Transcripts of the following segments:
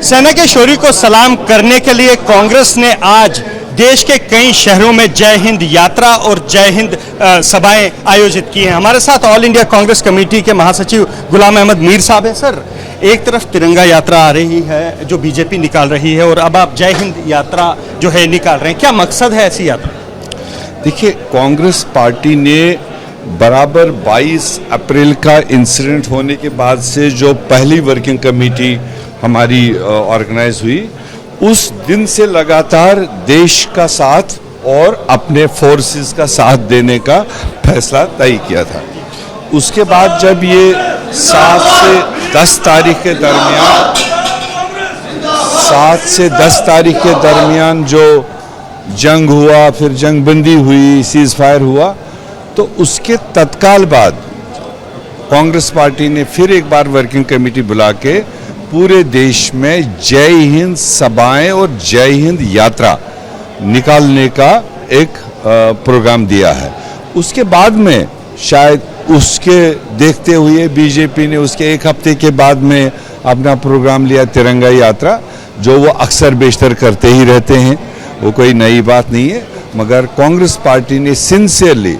सेना के शौर्य को सलाम करने के लिए कांग्रेस ने आज देश के कई शहरों में जय हिंद यात्रा और जय हिंद सभाएं आयोजित की हैं। हमारे साथ ऑल इंडिया कांग्रेस कमेटी के महासचिव गुलाम अहमद मीर साहब हैं। सर, एक तरफ तिरंगा यात्रा आ रही है जो बीजेपी निकाल रही है और अब आप जय हिंद यात्रा जो है निकाल रहे हैं, क्या मकसद है ऐसी यात्रा? देखिए, कांग्रेस पार्टी ने बराबर 22 अप्रैल का इंसिडेंट होने के बाद से जो पहली वर्किंग कमेटी हमारी ऑर्गेनाइज हुई, उस दिन से लगातार देश का साथ और अपने फोर्सेस का साथ देने का फैसला तय किया था। उसके बाद जब ये 7 से 10 तारीख के दरमियान 7 से 10 तारीख के दरमियान जो जंग हुआ, फिर जंगबंदी हुई, सीज फायर हुआ, तो उसके तत्काल बाद कांग्रेस पार्टी ने फिर एक बार वर्किंग कमेटी बुला के पूरे देश में जय हिंद सभाएं और जय हिंद यात्रा निकालने का एक प्रोग्राम दिया है। उसके बाद में शायद उसके देखते हुए बीजेपी ने उसके एक हफ्ते के बाद में अपना प्रोग्राम लिया तिरंगा यात्रा, जो वो अक्सर बेशतर करते ही रहते हैं, वो कोई नई बात नहीं है। मगर कांग्रेस पार्टी ने सिंसियरली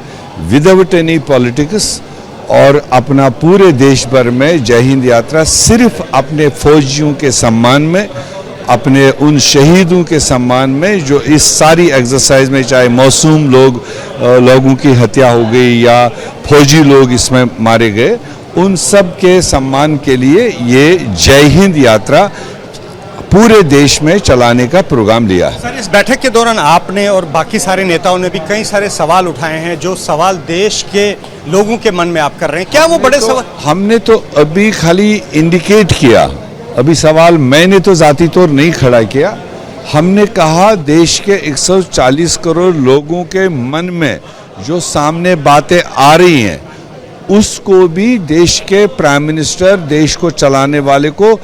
विदाउट एनी पॉलिटिक्स और अपना पूरे देश भर में जय हिंद यात्रा सिर्फ अपने फौजियों के सम्मान में, अपने उन शहीदों के सम्मान में जो इस सारी एक्सरसाइज में, चाहे मासूम लोगों की हत्या हो गई या फौजी लोग इसमें मारे गए, उन सब के सम्मान के लिए ये जय हिंद यात्रा पूरे देश में चलाने का प्रोग्राम लिया है। सर, इस बैठक के दौरान आपने और बाकी सारे नेताओं ने भी कई सारे सवाल उठाए हैं, जो सवाल देश के लोगों के मन में आप कर रहे हैं, क्या वो बड़े सवाल? हमने तो अभी खाली इंडिकेट किया, अभी सवाल मैंने तो जाती तौर नहीं खड़ा किया। हमने कहा देश के 140 करोड़ लोगों के मन में जो सामने बातें आ रही हैं, उसको भी देश के प्राइम मिनिस्टर, देश को चलाने वाले को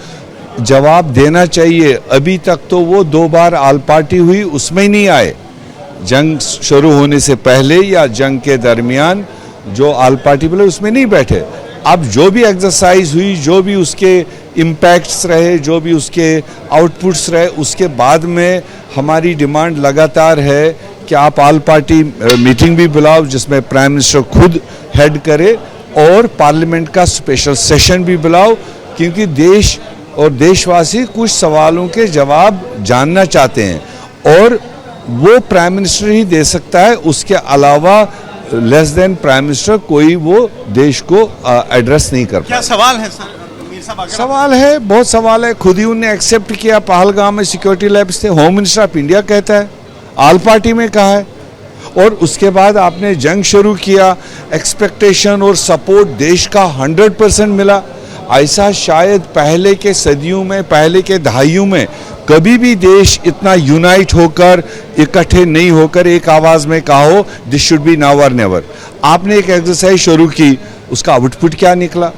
जवाब देना चाहिए। अभी तक तो वो 2 बार आल पार्टी हुई, उसमें ही नहीं आए। जंग शुरू होने से पहले या जंग के दरमियान जो आल पार्टी बोले उसमें नहीं बैठे। अब जो भी एक्सरसाइज हुई, जो भी उसके इम्पैक्ट्स रहे, जो भी उसके आउटपुट्स रहे, उसके बाद में हमारी डिमांड लगातार है कि आप आल पार्टी मीटिंग भी बुलाओ जिसमें प्राइम मिनिस्टर खुद हेड करे, और पार्लियामेंट का स्पेशल सेशन भी बुलाओ, क्योंकि देश और देशवासी कुछ सवालों के जवाब जानना चाहते हैं और वो प्राइम मिनिस्टर ही दे सकता है। उसके अलावा लेस देन प्राइम मिनिस्टर कोई वो देश को एड्रेस नहीं कर पाता। क्या सवाल है सर? मीर साहब, सवाल है, बहुत सवाल है। खुद ही उन्हें एक्सेप्ट किया, पहलगाम में सिक्योरिटी लैब्स थे, होम मिनिस्टर ऑफ इंडिया कहता है, आल पार्टी में कहा है, और उसके बाद आपने जंग शुरू किया, एक्सपेक्टेशन और सपोर्ट देश का 100% मिला। ऐसा शायद पहले के सदियों में, पहले के दहाइयों में कभी भी देश इतना यूनाइट होकर, इकट्ठे नहीं होकर एक आवाज में कहा हो दिस शुड बी नाउ और नेवर। आपने एक एक्सरसाइज शुरू की, उसका आउटपुट क्या निकला,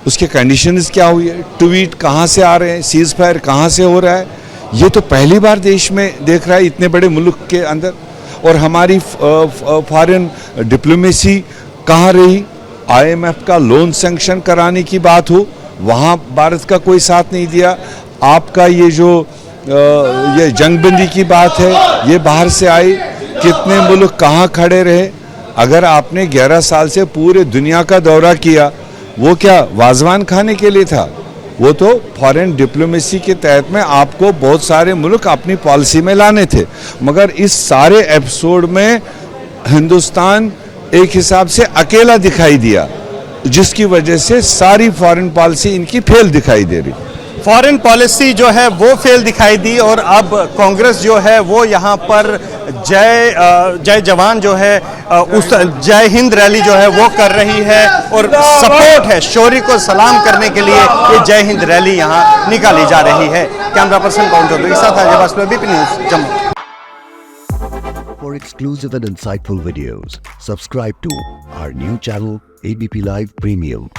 उसके कंडीशंस क्या हुई है, ट्वीट कहाँ से आ रहे हैं, सीज फायर कहाँ से हो रहा है, ये तो पहली बार देश में देख रहा है इतने बड़े मुल्क के अंदर। और हमारी फॉरेन डिप्लोमेसी कहाँ रही? IMF का लोन सैंक्शन कराने की बात हो, वहाँ भारत का कोई साथ नहीं दिया। आपका ये जो ये जंगबंदी की बात है, ये बाहर से आई, कितने मुल्क कहाँ खड़े रहे? अगर आपने 11 साल से पूरे दुनिया का दौरा किया, वो क्या वाजवान खाने के लिए था? वो तो फॉरेन डिप्लोमेसी के तहत में आपको बहुत सारे मुल्क अपनी पॉलिसी में लाने थे। मगर इस सारे एपिसोड में हिंदुस्तान एक हिसाब से अकेला दिखाई दिया, जिसकी वजह से सारी फॉरेन पॉलिसी इनकी फेल दिखाई दे रही। फॉरेन पॉलिसी जो है वो फेल दिखाई दी और अब कांग्रेस जो है वो यहाँ पर जय जवान जो है उस जय हिंद रैली जो है वो कर रही है और सपोर्ट है, शौर्य को सलाम करने के लिए ये जय हिंद रैली यहाँ निकाली जा रही है। कैमरा पर्सन कौन चौधरी के साथ अजय वास्तव, ABP news Jammu. For exclusive and insightful videos, subscribe to our new channel ABP Live Premium.